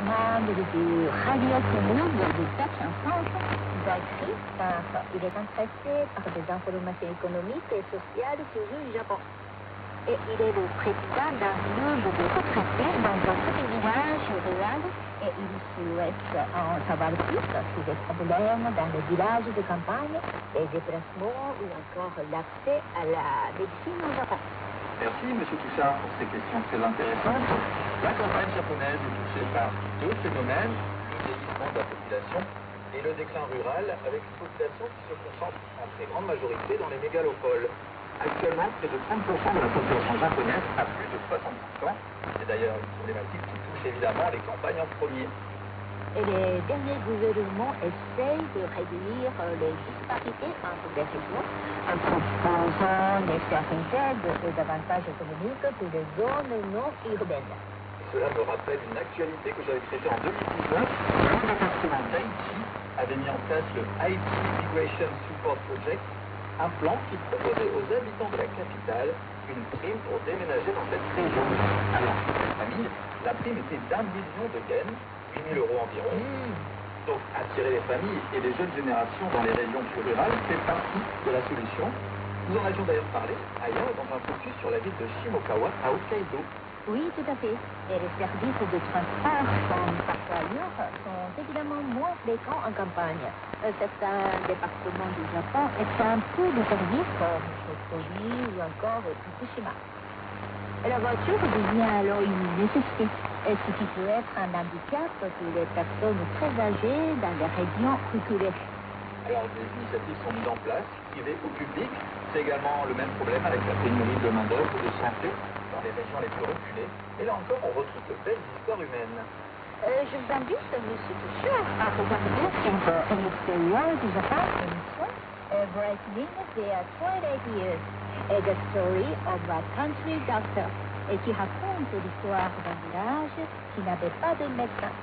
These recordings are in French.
membre du Radio Club de Touch en France, nous a écrit car il est intéressé par des informations économiques et sociales sur le Japon. Et il est le président d'un club de retraités dans un petit village rural et il souhaite en savoir plus sur les problèmes dans les villages de campagne, les déplacements ou encore l'accès à la médecine au Japon. Merci, M. Touchard, pour ces questions très intéressantes. La campagne japonaise est touchée par deux phénomènes, le vieillissement de la population et le déclin rural, avec une population qui se concentre en très grande majorité dans les mégalopoles. Actuellement, près de 30% de la population japonaise a plus de 65 ans. C'est d'ailleurs une problématique qui touche évidemment les campagnes en premier. Et les derniers gouvernements essayent de réduire les disparités entre les régions en proposant des certaines aides et d'avantages économiques pour les zones non urbaines. Cela me rappelle une actualité que j'avais traitée en 2019. Le département d'Haïti avait mis en place le Haiti Migration Support Project, un plan qui proposait aux habitants de la capitale une prime pour déménager dans cette région. Alors, pour cette famille, la prime était d'1 million de yens, 8 000 € environ. Donc, attirer les familles et les jeunes générations dans les régions plus rurales fait partie de la solution. Nous en avions d'ailleurs parlé ailleurs dans un focus sur la ville de Shimokawa à Hokkaido. Oui, tout à fait. Et les services de transport, comme partout ailleurs, sont évidemment moins fréquents en campagne. Certains départements du Japon étant peu desservis comme Shokori ou encore Fukushima. Et la voiture devient alors une nécessité, et ce qui peut être un handicap pour les personnes très âgées dans les régions reculées. Alors, des initiatives sont mises en place, privées ou publiques. C'est également le même problème avec la pénurie de main-d'œuvre ou de santé dans les régions les plus reculées. Et là encore, on retrouve de belles histoires humaines. Je vous invite, M. Touchard, à regarder sur l'extérieur du Japon l'émission Brightening Their Twilight Years, et The Story of a Country Doctor, et qui raconte l'histoire d'un village qui n'avait pas de médecin.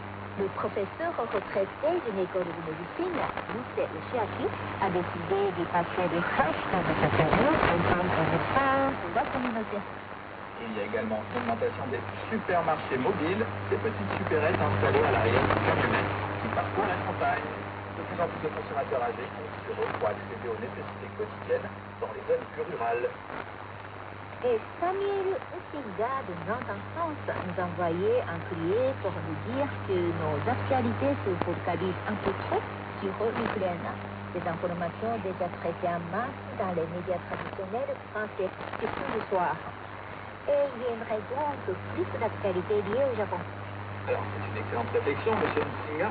Le professeur retraité d'une école de médecine, Yusei Yoshiaki, a décidé de passer le reste de sa carrière en tant que médecin de la communauté. Il y a également l'augmentation des supermarchés mobiles, ces petites supérettes installées à l'arrière du camionnette qui parcourent la campagne. De plus en plus de consommateurs âgés comptent sur eux pour accéder aux nécessités quotidiennes dans les zones plus rurales. Et Samuel Usinga de Nantes-en-France nous a envoyé un courrier pour nous dire que nos actualités se focalisent un peu trop sur l'Ukraine. Des informations déjà traitées en masse dans les médias traditionnels français, surtout le soir. Et il aimerait donc plus d'actualités liées au Japon. Alors, c'est une excellente réflexion, M. Nsinga.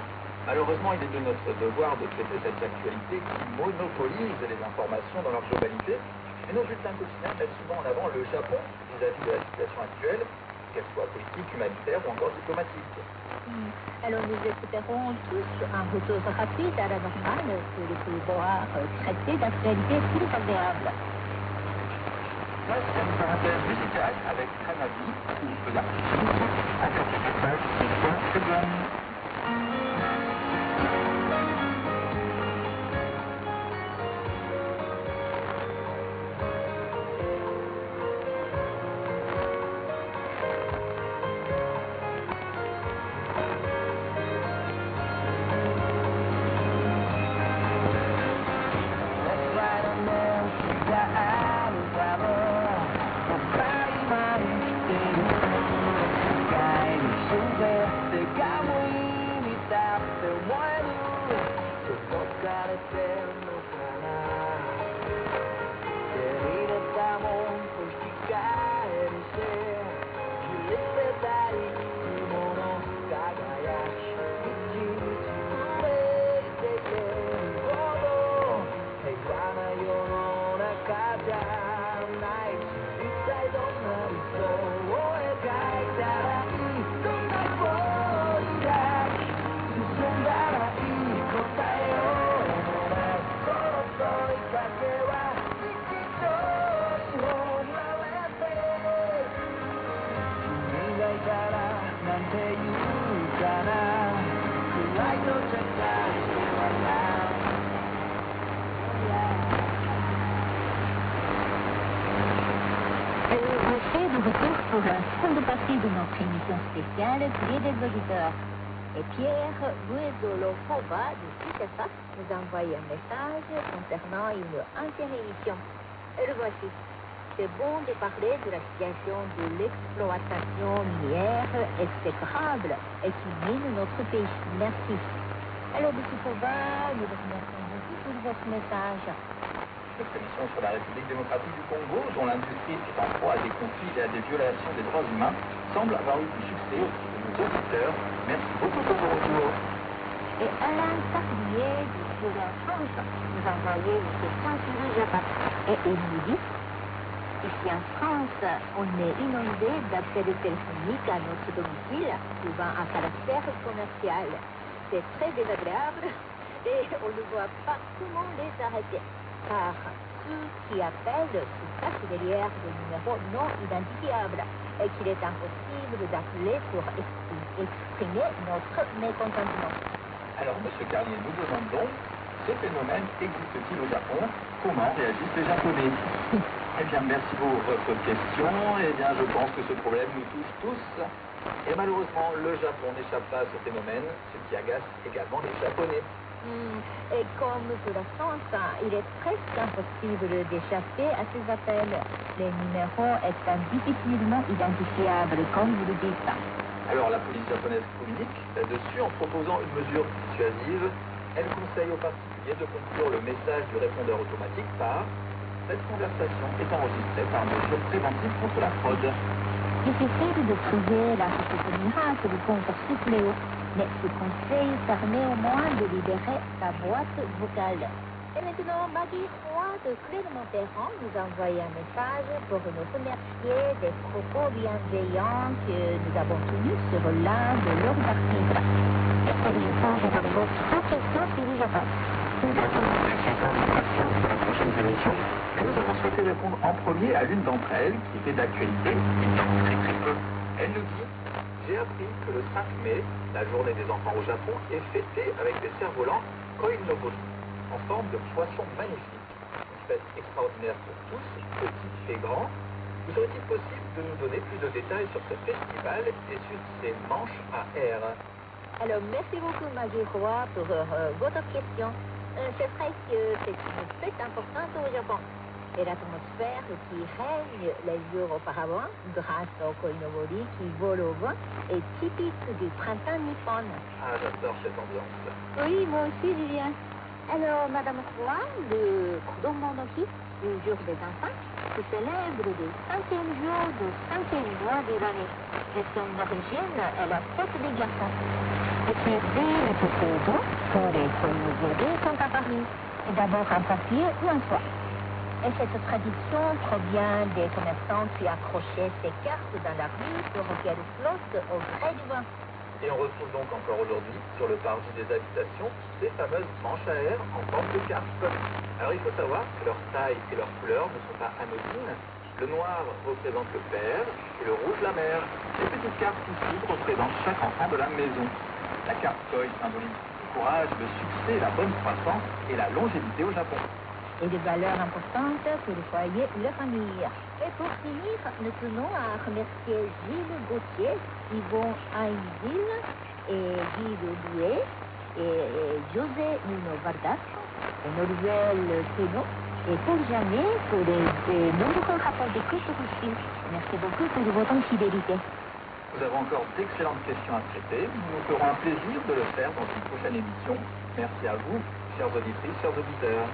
Malheureusement, il est de notre devoir de traiter cette actualité qui monopolise les informations dans leur globalité. Et nos bulletins quotidiens mettent souvent en avant le Japon vis-à-vis de la situation actuelle, qu'elle soit politique, humanitaire ou encore diplomatique. Alors nous espérons tous un retour rapide à la normale pour pouvoir traiter d'actualités plus agréables. Place à une parenthèse musicale avec Hanabi, ou feu d'artifice, interprétation de Segan. Pour la seconde partie de notre émission spéciale Courrier des auditeurs. Et Pierre Guezolofova de Citefas nous envoie un message concernant une interruption. Et le voici. C'est bon de parler de la situation de l'exploitation minière exécrable et qui mine notre pays. Merci. Alors, M. Fova, nous vous remercions beaucoup pour votre message. Cette émission sur la République démocratique du Congo, dont l'industrie est en proie à des conflits et à des violations des droits humains, semble avoir eu du succès auprès de nos auditeurs. Merci beaucoup pour vos retours. Et Alain Sardier de la France nous a envoyé une question sur le Japon. Et il nous dit, ici en France, on est inondé d'appels téléphoniques à notre domicile, souvent à caractère commercial. C'est très désagréable et on ne voit pas comment les arrêter. Car ceux qui appellent se cachent derrière des numéros non identifiables et qu'il est impossible d'appeler pour exprimer notre mécontentement. Alors, M. Carlier, nous demandons, ce phénomène existe-t-il au Japon? Comment réagissent les Japonais? Eh bien, merci pour votre question. Eh bien, je pense que ce problème nous touche tous. Et malheureusement, le Japon n'échappe pas à ce phénomène, ce qui agace également les Japonais. Et comme pour la France, il est presque impossible d'échapper à ces appels, les numéros étant difficilement identifiables, comme vous le dites. Alors la police japonaise communique là-dessus en proposant une mesure dissuasive. Elle conseille aux particuliers de conclure le message du répondeur automatique par « Cette conversation est enregistrée par mesure préventive contre la fraude ». Difficile de trouver la recette miracle contre ce fléau, mais ce conseil permet au moins de libérer sa boîte vocale. Et maintenant, Maggie Roy de Clermont-Ferrand nous a envoyé un message pour nous remercier des propos bienveillants que nous avons tenus sur l'un de leurs articles. Et ce message est à nouveau très question sur le Japon. Nous attendons patience pour la prochaine émission. Nous avons souhaité répondre en premier à l'une d'entre elles, qui était d'actualité, il y en très peu. Elle nous dit « J'ai appris que le 5 mai, la journée des enfants au Japon, est fêtée avec des cerfs-volants koinobori, en forme de poisson magnifique. Une fête extraordinaire pour tous, petits et grands. Vous serait-il possible de nous donner plus de détails sur ce festival et sur ces manches à air ?» Alors, merci beaucoup, Maggie Roy, pour votre question. C'est vrai que c'est une fête importante au Japon. Et l'atmosphère qui règne les jours auparavant, grâce au koinobori qui vole au vent, est typique du printemps nippon. Ah, j'adore cette ambiance. Oui, moi aussi, Julien. Alors, Madame Roy, le Kodomo no Hi, le jour des enfants, se célèbre le 5e jour du 5e mois de l'année. Et son origine est la fête des garçons. Et puis, dès le petit jour, tous les koinobori sont apparus. D'abord en papier ou en soie. Et cette tradition provient des commerçants qui accrochaient ces cartes dans la rue pour qu'elles flottent au gré du vent. Et on retrouve donc encore aujourd'hui, sur le parvis des habitations, ces fameuses manches à air en forme de carpe. Alors il faut savoir que leur taille et leur couleur ne sont pas anodines. Le noir représente le père et le rouge la mère. Les petites cartes ici représentent chaque enfant de la maison. La carpe koi symbolise le courage, le succès, la bonne croissance et la longévité au Japon. Et de valeurs importantes pour le foyer et la famille. Et pour finir, nous tenons à remercier Gilles Gauthier, Yvon Ainville et Guy Doué et José Nuno Vargas et Nouvelle Teno et Paul Janet pour les nombreux rapports d'écoute reçus. Merci beaucoup pour votre fidélité. Nous avons encore d'excellentes questions à traiter. Nous nous ferons un plaisir de le faire dans une prochaine émission. Merci à vous, chères auditrices, chers auditeurs.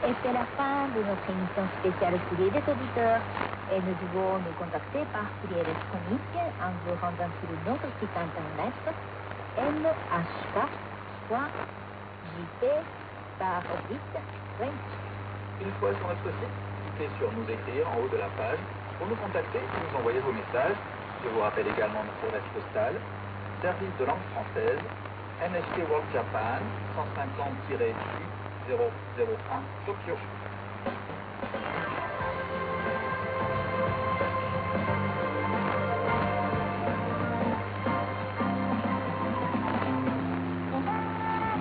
Et c'est la fin de notre émission spéciale courrier des auditeurs. Et nous devons nous contacter par courrier électronique en vous rendant sur notre site internet mhk.jp/8. Une fois sur notre site, cliquez sur nous écrire en haut de la page pour nous contacter et nous envoyer vos messages. Je vous rappelle également notre adresse postale, service de langue française, NHK World Japan, 150-8001, Tokyo.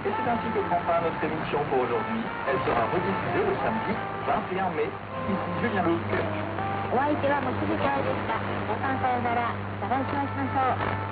Et c'est ainsi que prend fin notre émission pour aujourd'hui. Elle sera rediffusée le samedi 21 mai. Ici Julien Luc. お相手はもうすぐからでした。皆さんさようなら。また来週お会いしましょう。